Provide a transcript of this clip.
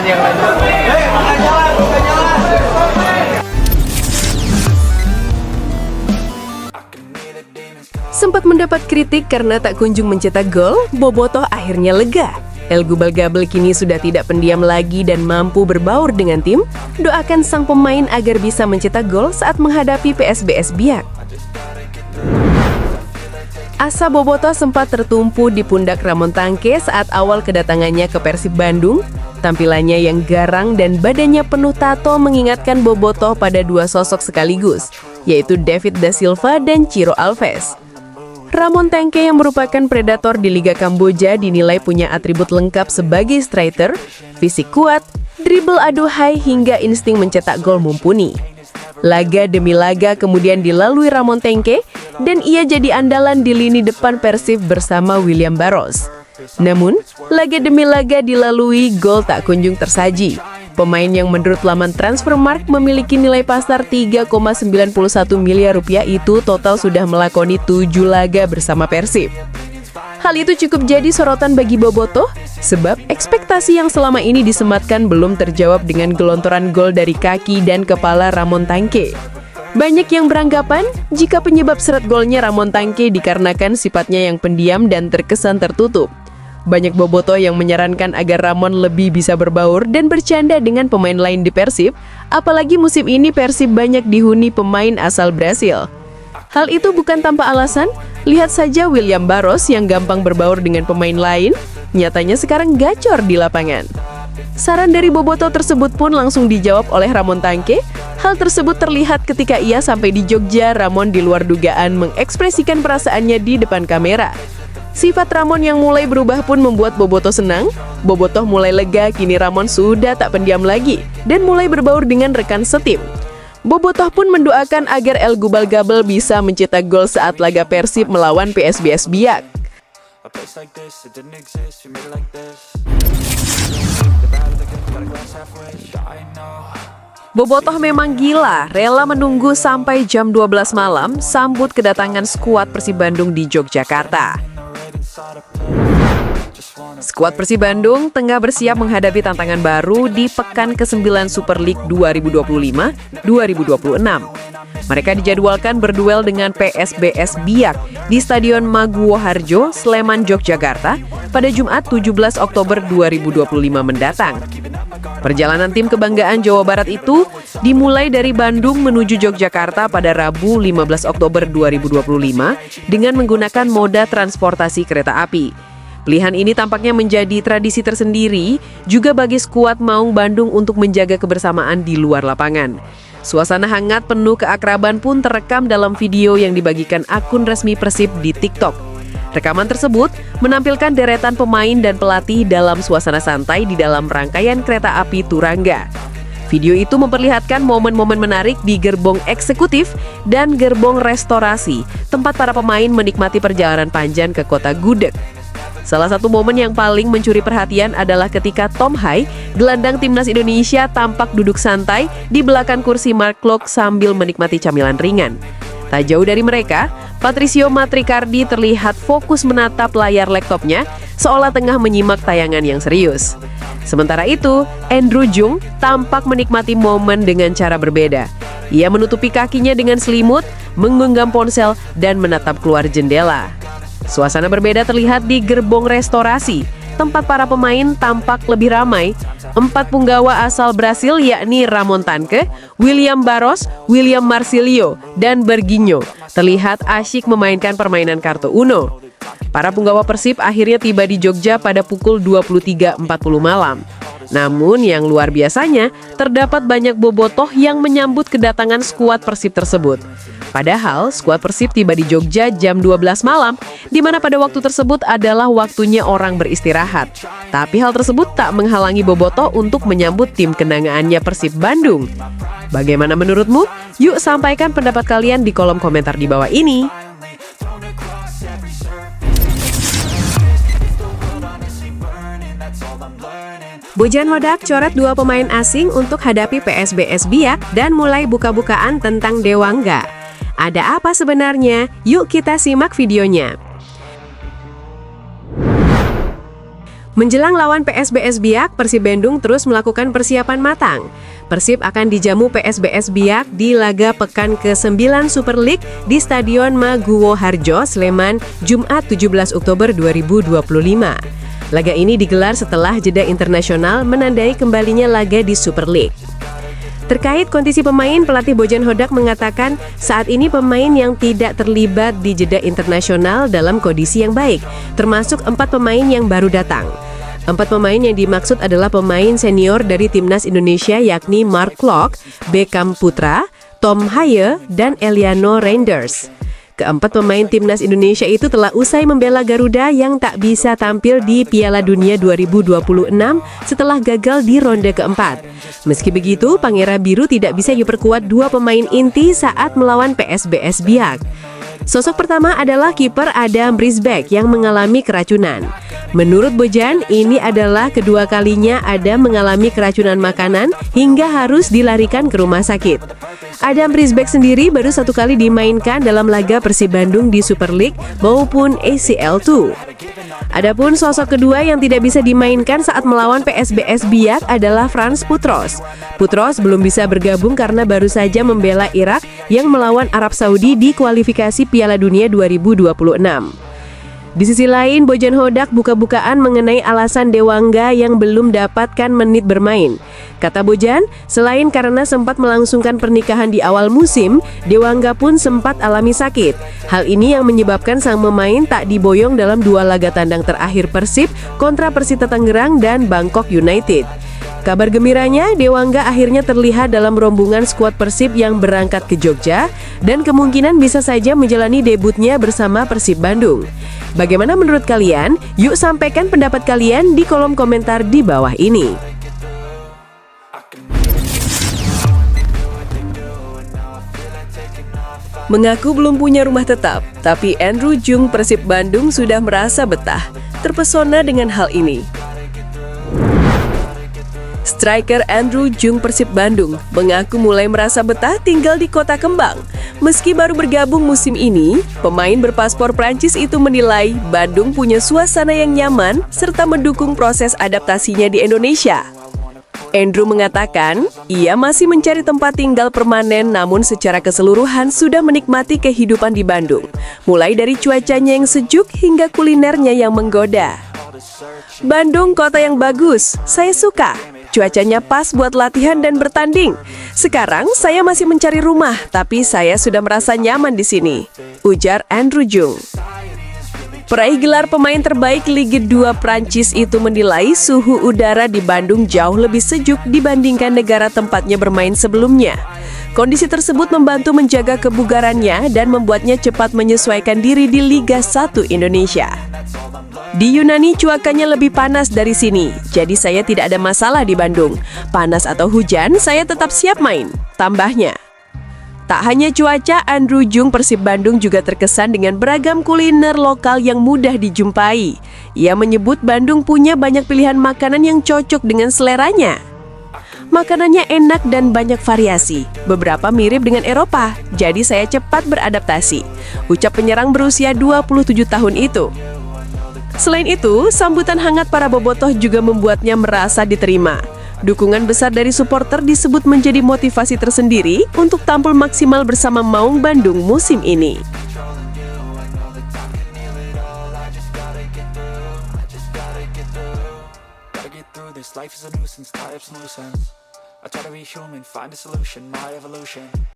silakan yang lain. Sempat mendapat kritik karena tak kunjung mencetak gol, Bobotoh akhirnya lega. El Gubal-Gabel kini sudah tidak pendiam lagi dan mampu berbaur dengan tim. Doakan sang pemain agar bisa mencetak gol saat menghadapi PSBS Biak. Asa Bobotoh sempat tertumpu di pundak Ramon Tangke saat awal kedatangannya ke Persib Bandung. Tampilannya yang garang dan badannya penuh tato mengingatkan Bobotoh pada dua sosok sekaligus, yaitu David Da Silva dan Ciro Alves. Ramon Tangke yang merupakan predator di Liga Kamboja dinilai punya atribut lengkap sebagai striker, fisik kuat, dribble aduhai hingga insting mencetak gol mumpuni. Laga demi laga kemudian dilalui Ramon Tangke dan ia jadi andalan di lini depan Persib bersama William Barros. Namun, laga demi laga dilalui, gol tak kunjung tersaji. Pemain yang menurut laman Transfermarkt memiliki nilai pasar 3,91 miliar rupiah itu total sudah melakoni 7 laga bersama Persib. Hal itu cukup jadi sorotan bagi Bobotoh, sebab ekspektasi yang selama ini disematkan belum terjawab dengan gelontoran gol dari kaki dan kepala Ramon Tangke. Banyak yang beranggapan jika penyebab seret golnya Ramon Tangke dikarenakan sifatnya yang pendiam dan terkesan tertutup. Banyak Bobotoh yang menyarankan agar Ramon lebih bisa berbaur dan bercanda dengan pemain lain di Persib, apalagi musim ini Persib banyak dihuni pemain asal Brasil. Hal itu bukan tanpa alasan, lihat saja William Barros yang gampang berbaur dengan pemain lain, nyatanya sekarang gacor di lapangan. Saran dari Bobotoh tersebut pun langsung dijawab oleh Ramon Tangke. Hal tersebut terlihat ketika ia sampai di Jogja, Ramon di luar dugaan mengekspresikan perasaannya di depan kamera. Sifat Ramon yang mulai berubah pun membuat Bobotoh senang. Bobotoh mulai lega, kini Ramon sudah tak pendiam lagi dan mulai berbaur dengan rekan setim. Bobotoh pun mendoakan agar El Gubal-Gabel bisa mencetak gol saat laga Persib melawan PSBS Biak. Bobotoh memang gila, rela menunggu sampai jam 12 malam sambut kedatangan skuad Persib Bandung di Yogyakarta. Skuad Persib Bandung tengah bersiap menghadapi tantangan baru di pekan ke-9 Super League 2025-2026. Mereka dijadwalkan berduel dengan PSBS Biak di Stadion Maguwo Harjo, Sleman, Yogyakarta pada Jumat 17 Oktober 2025 mendatang. Perjalanan tim kebanggaan Jawa Barat itu dimulai dari Bandung menuju Yogyakarta pada Rabu 15 Oktober 2025 dengan menggunakan moda transportasi kereta api. Pilihan ini tampaknya menjadi tradisi tersendiri juga bagi skuad Maung Bandung untuk menjaga kebersamaan di luar lapangan. Suasana hangat penuh keakraban pun terekam dalam video yang dibagikan akun resmi Persib di TikTok. Rekaman tersebut menampilkan deretan pemain dan pelatih dalam suasana santai di dalam rangkaian kereta api Turangga. Video itu memperlihatkan momen-momen menarik di gerbong eksekutif dan gerbong restorasi, tempat para pemain menikmati perjalanan panjang ke kota Gudeg. Salah satu momen yang paling mencuri perhatian adalah ketika Tom Hai, gelandang timnas Indonesia, tampak duduk santai di belakang kursi Mark Klok sambil menikmati camilan ringan. Tak jauh dari mereka, Patricio Matricardi terlihat fokus menatap layar laptopnya, seolah tengah menyimak tayangan yang serius. Sementara itu, Andrew Jung tampak menikmati momen dengan cara berbeda. Ia menutupi kakinya dengan selimut, menggenggam ponsel, dan menatap keluar jendela. Suasana berbeda terlihat di gerbong restorasi. Tempat para pemain tampak lebih ramai. 4 punggawa asal Brasil yakni Ramon Tangke, William Barros, William Marsilio, dan Berginho terlihat asyik memainkan permainan kartu Uno. Para punggawa Persib akhirnya tiba di Jogja pada pukul 23.40 malam. Namun yang luar biasanya, terdapat banyak bobotoh yang menyambut kedatangan skuad Persib tersebut. Padahal skuad Persib tiba di Jogja jam 12 malam, di mana pada waktu tersebut adalah waktunya orang beristirahat. Tapi hal tersebut tak menghalangi bobotoh untuk menyambut tim kenangannya Persib Bandung. Bagaimana menurutmu? Yuk sampaikan pendapat kalian di kolom komentar di bawah ini. Bojan Hodak coret 2 pemain asing untuk hadapi PSBS Biak dan mulai buka-bukaan tentang Dewangga. Ada apa sebenarnya? Yuk kita simak videonya. Menjelang lawan PSBS Biak, Persib Bandung terus melakukan persiapan matang. Persib akan dijamu PSBS Biak di laga pekan ke-9 Super League di Stadion Maguwo Harjo, Sleman, Jumat 17 Oktober 2025. Laga ini digelar setelah jeda internasional menandai kembalinya laga di Super League. Terkait kondisi pemain, pelatih Bojan Hodak mengatakan saat ini pemain yang tidak terlibat di jeda internasional dalam kondisi yang baik, termasuk 4 pemain yang baru datang. 4 pemain yang dimaksud adalah pemain senior dari Timnas Indonesia yakni Mark Klok, Beckham Putra, Tom Haye, dan Eliano Reinders. Keempat pemain Timnas Indonesia itu telah usai membela Garuda yang tak bisa tampil di Piala Dunia 2026 setelah gagal di ronde keempat. Meski begitu, Pangeran Biru tidak bisa diperkuat 2 pemain inti saat melawan PSBS Biak. Sosok pertama adalah kiper Adam Risbeck yang mengalami keracunan. Menurut Bojan, ini adalah kedua kalinya Adam mengalami keracunan makanan hingga harus dilarikan ke rumah sakit. Adam Risbeck sendiri baru 1 kali dimainkan dalam laga Persib Bandung di Super League maupun ACL2. Adapun sosok kedua yang tidak bisa dimainkan saat melawan PSBS Biak adalah Frans Putros. Putros belum bisa bergabung karena baru saja membela Irak yang melawan Arab Saudi di kualifikasi Piala Dunia 2026. Di sisi lain, Bojan Hodak buka-bukaan mengenai alasan Dewangga yang belum dapatkan menit bermain. Kata Bojan, selain karena sempat melangsungkan pernikahan di awal musim, Dewangga pun sempat alami sakit. Hal ini yang menyebabkan sang pemain tak diboyong dalam 2 laga tandang terakhir Persib kontra Persita Tangerang dan Bangkok United. Kabar gembiranya, Dewangga akhirnya terlihat dalam rombongan skuad Persib yang berangkat ke Jogja dan kemungkinan bisa saja menjalani debutnya bersama Persib Bandung. Bagaimana menurut kalian? Yuk sampaikan pendapat kalian di kolom komentar di bawah ini. Mengaku belum punya rumah tetap, tapi Andrew Jung Persib Bandung sudah merasa betah, terpesona dengan hal ini. Striker Andrew Jung Persib Bandung mengaku mulai merasa betah tinggal di Kota Kembang. Meski baru bergabung musim ini, pemain berpaspor Prancis itu menilai Bandung punya suasana yang nyaman serta mendukung proses adaptasinya di Indonesia. Andrew mengatakan, ia masih mencari tempat tinggal permanen namun secara keseluruhan sudah menikmati kehidupan di Bandung. Mulai dari cuacanya yang sejuk hingga kulinernya yang menggoda. Bandung kota yang bagus, saya suka. Cuacanya pas buat latihan dan bertanding. Sekarang saya masih mencari rumah, tapi saya sudah merasa nyaman di sini, ujar Andrew Jung. Peraih gelar pemain terbaik Liga 2 Prancis itu menilai suhu udara di Bandung jauh lebih sejuk dibandingkan negara tempatnya bermain sebelumnya. Kondisi tersebut membantu menjaga kebugarannya dan membuatnya cepat menyesuaikan diri di Liga 1 Indonesia. Di Yunani cuacanya lebih panas dari sini, jadi saya tidak ada masalah di Bandung. Panas atau hujan, saya tetap siap main, tambahnya. Tak hanya cuaca, Andrew Jung Persib Bandung juga terkesan dengan beragam kuliner lokal yang mudah dijumpai. Ia menyebut Bandung punya banyak pilihan makanan yang cocok dengan seleranya. Makanannya enak dan banyak variasi, beberapa mirip dengan Eropa, jadi saya cepat beradaptasi, ucap penyerang berusia 27 tahun itu. Selain itu, sambutan hangat para bobotoh juga membuatnya merasa diterima. Dukungan besar dari supporter disebut menjadi motivasi tersendiri untuk tampil maksimal bersama Maung Bandung musim ini.